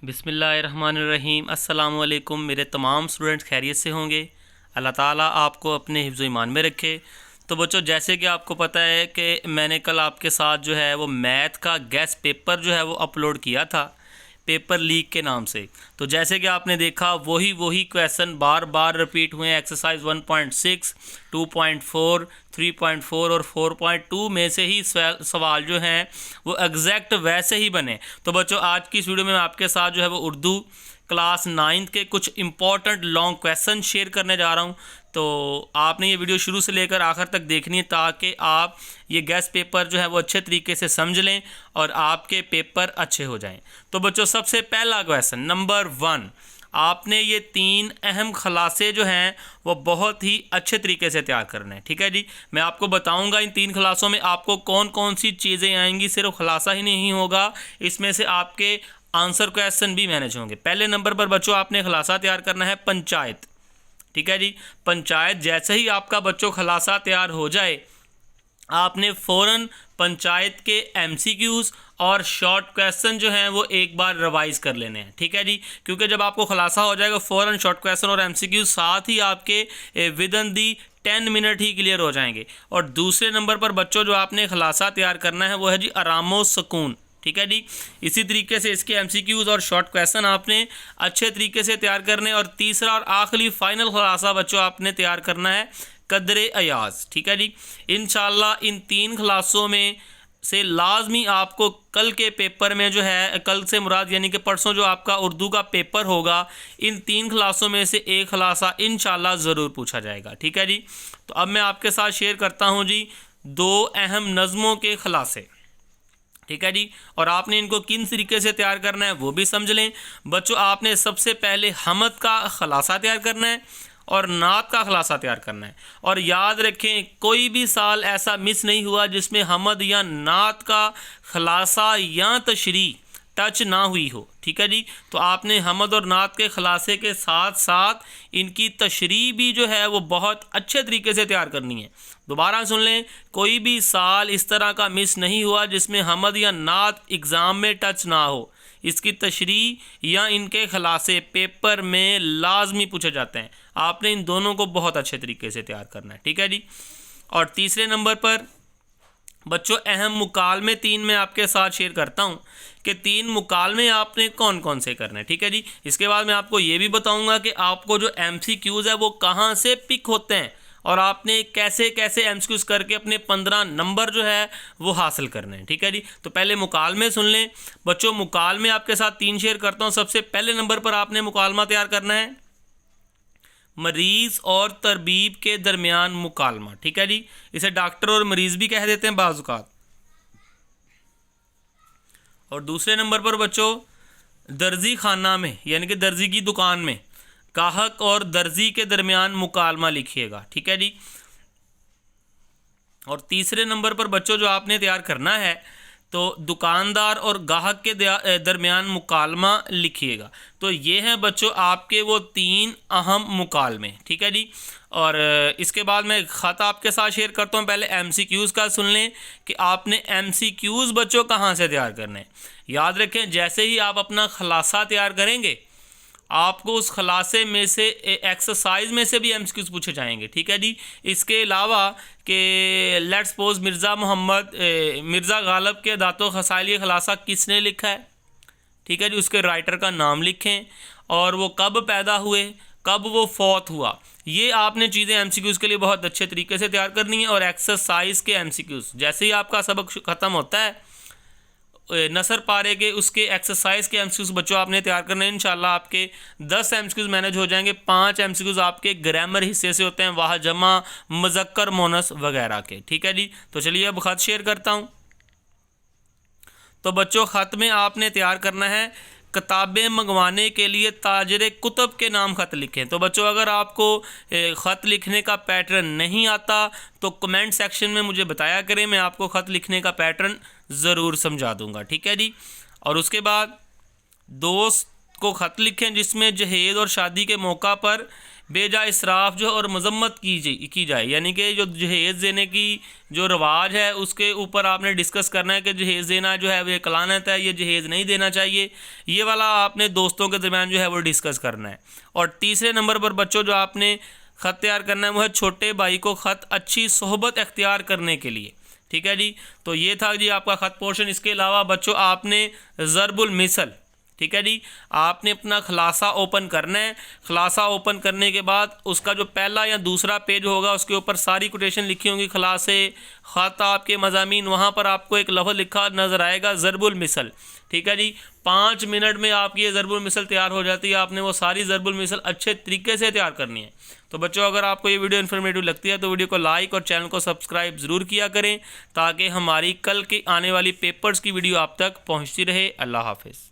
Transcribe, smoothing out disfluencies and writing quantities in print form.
बिस्मिल्लाहिर्रहमानिर्रहीम। अस्सलाम वालेकुम। मेरे तमाम स्टूडेंट्स खैरियत से होंगे। अल्लाह ताला आपको अपने हिफ्ज़ ईमान में रखे। तो बच्चों, जैसे कि आपको पता है कि मैंने कल आपके साथ जो है वो मैथ का गेस्ट पेपर जो है वो अपलोड किया था, पेपर लीक के नाम से। तो जैसे कि आपने देखा वही क्वेश्चन बार बार रिपीट हुए हैं। एक्सरसाइज 1.6, 2.4, 3.4 और 4.2 में से ही सवाल जो हैं वो एग्जैक्ट वैसे ही बने। तो बच्चों, आज की इस वीडियो में आपके साथ जो है वो उर्दू क्लास 9 के कुछ इंपॉर्टेंट लॉन्ग क्वेश्चन शेयर करने जा रहा हूँ। तो आपने ये वीडियो शुरू से लेकर आखिर तक देखनी है ताकि आप ये गेस्ट पेपर जो है वो अच्छे तरीके से समझ लें और आपके पेपर अच्छे हो जाएं। तो बच्चों, सबसे पहला क्वेश्चन नंबर 1, आपने ये 3 अहम खलासे जो हैं वो बहुत ही अच्छे तरीके से तैयार करने हैं। ठीक है जी, मैं आपको बताऊंगा इन 3 खलासों में आपको कौन कौन सी चीज़ें आएंगी। सिर्फ खलासा ही नहीं होगा, इसमें से आपके आंसर क्वेश्चन भी मैनेज होंगे। पहले नंबर पर बच्चों आपने खलासा तैयार करना है पंचायत। ठीक है जी, पंचायत जैसे ही आपका बच्चों खलासा तैयार हो जाए, आपने फ़ौरन पंचायत के एमसीक्यूज़ और शॉर्ट क्वेश्चन जो हैं वो एक बार रिवाइज कर लेने हैं। ठीक है जी, क्योंकि जब आपको खुलासा हो जाएगा फ़ौरन शॉर्ट क्वेश्चन और एमसीक्यूज़ साथ ही आपके with in the 10 minute he clear हो जाएंगे। और दूसरे नंबर पर बच्चों जो आपने खुलासा तैयार करना है वो है जी आरामो सुकून। ठीक है जी, इसी तरीके से इसके एमसीक्यूज़ और शॉर्ट क्वेश्चन आपने अच्छे तरीके से तैयार करने। और तीसरा और आखिरी फाइनल खुलासा बच्चों आपने तैयार करना है कदरे अयाज। ठीक है जी, इंशाल्लाह इन 3 क्लासों में से लाजमी आपको कल के पेपर में जो है, कल से मुराद यानी कि परसों जो आपका उर्दू का पेपर होगा, इन 3 क्लासों में से एक खलासा इंशाल्लाह ज़रूर पूछा जाएगा। ठीक है जी, तो अब मैं आपके साथ शेयर करता हूँ जी 2 अहम नज़मों के खलासे। ठीक है जी, और आपने इनको किन तरीके से तैयार करना है वो भी समझ लें। बच्चों, आपने सबसे पहले हमद का खलासा तैयार करना है और नात का खलासा तैयार करना है। और याद रखें, कोई भी साल ऐसा मिस नहीं हुआ जिसमें हमद या नात का खलासा या तशरीह टच ना हुई हो। ठीक है जी, तो आपने हमद और नात के खलासे के साथ साथ इनकी तशरीह भी जो है वो बहुत अच्छे तरीके से तैयार करनी है। दोबारा सुन लें, कोई भी साल इस तरह का मिस नहीं हुआ जिसमें हमद या नात एग्ज़ाम में टच ना हो। इसकी तशरीह या इनके खलासे पेपर में लाजमी पूछे जाते हैं। आपने इन दोनों को बहुत अच्छे तरीके से तैयार करना है। ठीक है जी, और तीसरे नंबर पर बच्चों अहम मुकालमे 3 मैं आपके साथ शेयर करता हूं कि 3 मुकालमे आपने कौन कौन से करने हैं। ठीक है जी, इसके बाद मैं आपको ये भी बताऊंगा कि आपको जो एमसीक्यूज़ है वो कहां से पिक होते हैं और आपने कैसे कैसे एमसीक्यूज़ करके अपने 15 नंबर जो है वो हासिल करने हैं। ठीक है जी, तो पहले मुकालमे सुन लें बच्चों। मुकालमे आपके साथ 3 शेयर करता हूँ। सबसे पहले नंबर पर आपने मुकालमा तैयार करना है मरीज़ और तरबीब के दरमियान मुकालमा। ठीक है जी, इसे डॉक्टर और मरीज़ भी कह देते हैं बाज़ औक़ात। और दूसरे नंबर पर बच्चों दर्जी खाना में यानी कि दर्जी की दुकान में गाहक और दर्जी के दरमियान मुकालमा लिखिएगा। ठीक है जी, और तीसरे नंबर पर बच्चों जो आपने तैयार करना है तो दुकानदार और गाहक के दरमियान मुकालमा लिखिएगा। तो ये हैं बच्चों आपके वो 3 अहम मुकालमे। ठीक है जी, और इसके बाद मैं ख़त आपके साथ शेयर करता हूँ। पहले एमसीक्यूज़ का सुन लें कि आपने एमसीक्यूज़ बच्चों कहाँ से तैयार करने हैं। याद रखें, जैसे ही आप अपना खलासा तैयार करेंगे आपको उस खलासे में से एक्सरसाइज में से भी एमसीक्यूज़ पूछे जाएंगे। ठीक है जी, इसके अलावा कि लेट्स सपोज मिर्ज़ा गालिब के दातो खसाइल खलासा किसने लिखा है। ठीक है जी, उसके राइटर का नाम लिखें और वो कब पैदा हुए, कब वो फौत हुआ। ये आपने चीज़ें एमसीक्यूज़ के लिए बहुत अच्छे तरीके से तैयार करनी है। और एक्सरसाइज के एमसीक्यूज़ जैसे ही आपका सबक ख़त्म होता है नसर पारे के उसके एक्सरसाइज के एमसीक्यूज़ बच्चों आपने तैयार करने हैं। इंशाल्लाह आपके 10 एमसीक्यूज़ मैनेज हो जाएंगे। 5 एमसीक्यूज़ आपके ग्रामर हिस्से से होते हैं, वाह जमा मुज़क्कर मोनस वगैरह के। ठीक है जी, तो चलिए अब ख़त शेयर करता हूँ। तो बच्चों ख़त में आपने तैयार करना है किताबें मंगवाने के लिए ताजर कुतुब के नाम ख़त लिखें। तो बच्चों अगर आपको ख़त लिखने का पैटर्न नहीं आता तो कमेंट सेक्शन में मुझे बताया करें, मैं आपको ख़त लिखने का पैटर्न ज़रूर समझा दूंगा। ठीक है जी, और उसके बाद दोस्त को ख़त लिखें जिसमें जहेज़ और शादी के मौका पर बेजा इसराफ जो और मजम्मत की जाए, यानी कि जो जहेज़ देने की जो रवाज है उसके ऊपर आपने डिस्कस करना है कि जहेज़ देना जो है वो एक लानत है, ये जहेज़ नहीं देना चाहिए, ये वाला आपने दोस्तों के दरमियान जो है वो डिस्कस करना है। और तीसरे नंबर पर बच्चों जो आपने ख़त तैयार करना है वो है छोटे भाई को ख़त अच्छी सोहबत अख्तियार करने के लिए। ठीक है जी, तो ये था जी आपका ख़त पोर्शन। इसके अलावा बच्चों आपने ज़रबुल मिसल, ठीक है जी, आपने अपना खुलासा ओपन करना है। खुलासा ओपन करने के बाद उसका जो पहला या दूसरा पेज होगा उसके ऊपर सारी कोटेशन लिखी होंगी खुलासे ख़त आपके मज़ामीन, वहाँ पर आपको एक लफ्ज़ लिखा नज़र आएगा ज़रबुल मिसल। ठीक है जी, 5 मिनट में आपकी ये ज़रबुल मिसल तैयार हो जाती है। आपने वो सारी ज़रबुल मिसल अच्छे तरीके से तैयार करनी है। तो बच्चों अगर आपको ये वीडियो इन्फॉर्मेटिव लगती है तो वीडियो को लाइक और चैनल को सब्सक्राइब ज़रूर किया करें ताकि हमारी कल की आने वाली पेपर्स की वीडियो आप तक पहुँचती रहे। अल्लाह हाफ़िज़।